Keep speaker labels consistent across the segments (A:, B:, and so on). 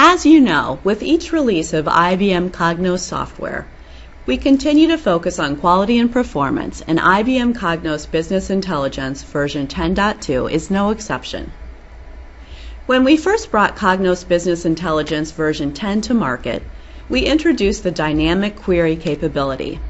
A: As you know, with each release of IBM Cognos software, we continue to focus on quality and performance, and IBM Cognos Business Intelligence version 10.2 is no exception. When we first brought Cognos Business Intelligence version 10 to market, we introduced the dynamic query capability.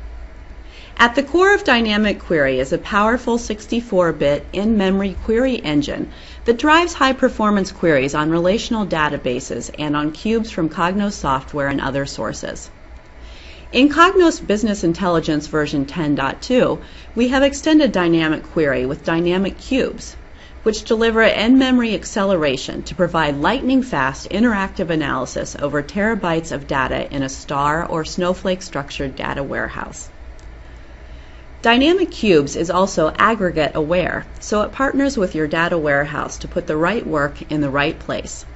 A: At the core of dynamic query is a powerful 64-bit in-memory query engine that drives high-performance queries on relational databases and on cubes from Cognos software and other sources. In Cognos Business Intelligence version 10.2, we have extended dynamic query with dynamic cubes, which deliver in-memory acceleration to provide lightning-fast interactive analysis over terabytes of data in a star or snowflake structured data warehouse. Dynamic Cubes is also aggregate aware, so it partners with your data warehouse to put the right work in the right place.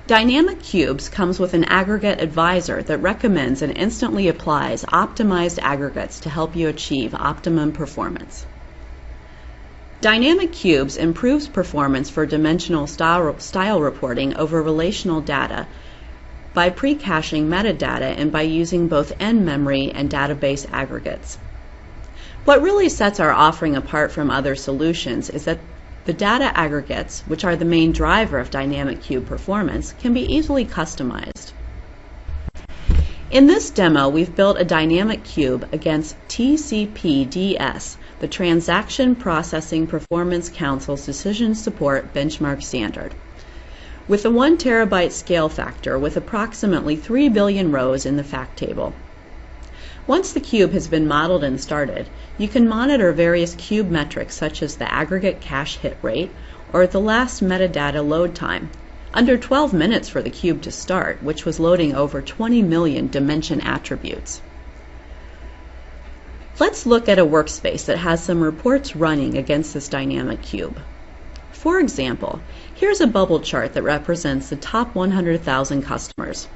A: Dynamic Cubes comes with an aggregate advisor that recommends and instantly applies optimized aggregates to help you achieve optimum performance. Dynamic Cubes improves performance for dimensional style reporting over relational data by pre-caching metadata and by using both in-memory and database aggregates. What really sets our offering apart from other solutions is that the data aggregates, which are the main driver of dynamic cube performance, can be easily customized. In this demo, we've built a dynamic cube against TCP-DS, the Transaction Processing Performance Council's Decision Support Benchmark Standard, with a 1 terabyte scale factor with approximately 3 billion rows in the fact table. Once the cube has been modeled and started, you can monitor various cube metrics such as the aggregate cache hit rate or the last metadata load time, under 12 minutes for the cube to start, which was loading over 20 million dimension attributes. Let's look at a workspace that has some reports running against this dynamic cube. For example, here's a bubble chart that represents the top 100,000 customers.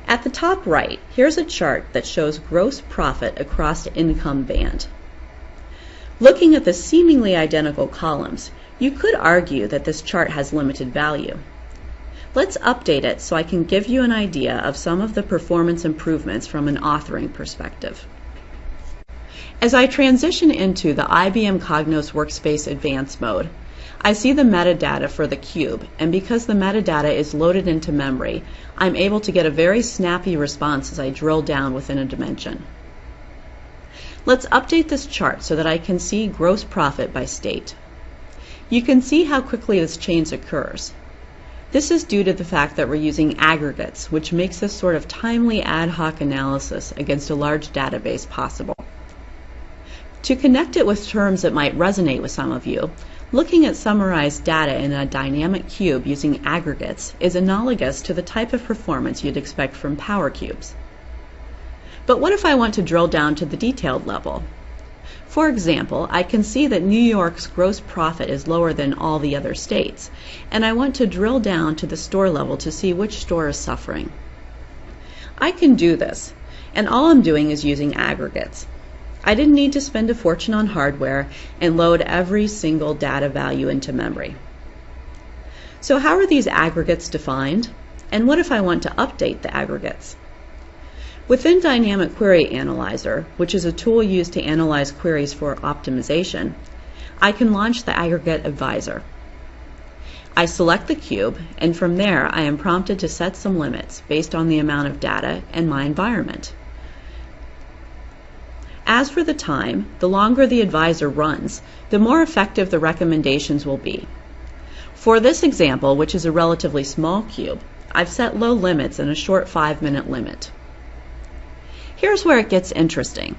A: At the top right, here's a chart that shows gross profit across the income band. Looking at the seemingly identical columns, you could argue that this chart has limited value. Let's update it so I can give you an idea of some of the performance improvements from an authoring perspective. As I transition into the IBM Cognos Workspace Advanced mode, I see the metadata for the cube, and because the metadata is loaded into memory, I'm able to get a very snappy response as I drill down within a dimension. Let's update this chart so that I can see gross profit by state. You can see how quickly this change occurs. This is due to the fact that we're using aggregates, which makes this sort of timely ad hoc analysis against a large database possible. To connect it with terms that might resonate with some of you, looking at summarized data in a dynamic cube using aggregates is analogous to the type of performance you'd expect from power cubes. But what if I want to drill down to the detailed level? For example, I can see that New York's gross profit is lower than all the other states, and I want to drill down to the store level to see which store is suffering. I can do this, and all I'm doing is using aggregates. I didn't need to spend a fortune on hardware and load every single data value into memory. So how are these aggregates defined? And what if I want to update the aggregates? Within Dynamic Query Analyzer, which is a tool used to analyze queries for optimization, I can launch the Aggregate Advisor. I select the cube, and from there I am prompted to set some limits based on the amount of data and my environment. As for the time, the longer the advisor runs, the more effective the recommendations will be. For this example, which is a relatively small cube, I've set low limits and a short 5-minute limit. Here's where it gets interesting.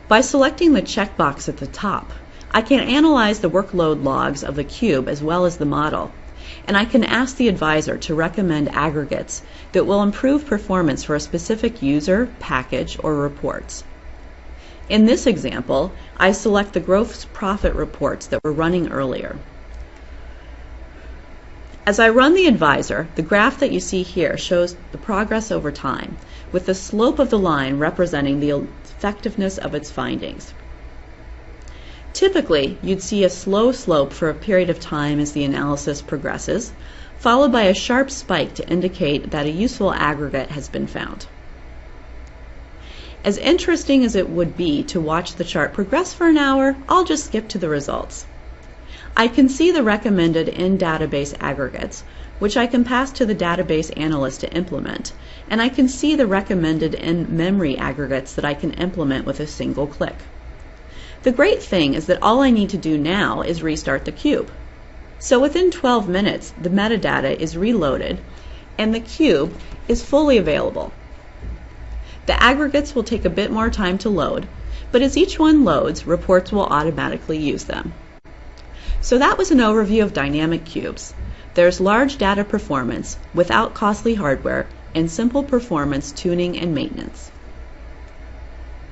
A: By selecting the checkbox at the top, I can analyze the workload logs of the cube as well as the model, and I can ask the advisor to recommend aggregates that will improve performance for a specific user, package, or reports. In this example, I select the gross profit reports that were running earlier. As I run the advisor, the graph that you see here shows the progress over time, with the slope of the line representing the effectiveness of its findings. Typically, you'd see a slow slope for a period of time as the analysis progresses, followed by a sharp spike to indicate that a useful aggregate has been found. As interesting as it would be to watch the chart progress for an hour, I'll just skip to the results. I can see the recommended in-database aggregates, which I can pass to the database analyst to implement, and I can see the recommended in-memory aggregates that I can implement with a single click. The great thing is that all I need to do now is restart the cube. So within 12 minutes, the metadata is reloaded and the cube is fully available. The aggregates will take a bit more time to load, but as each one loads, reports will automatically use them. So that was an overview of dynamic cubes. There's large data performance without costly hardware and simple performance tuning and maintenance.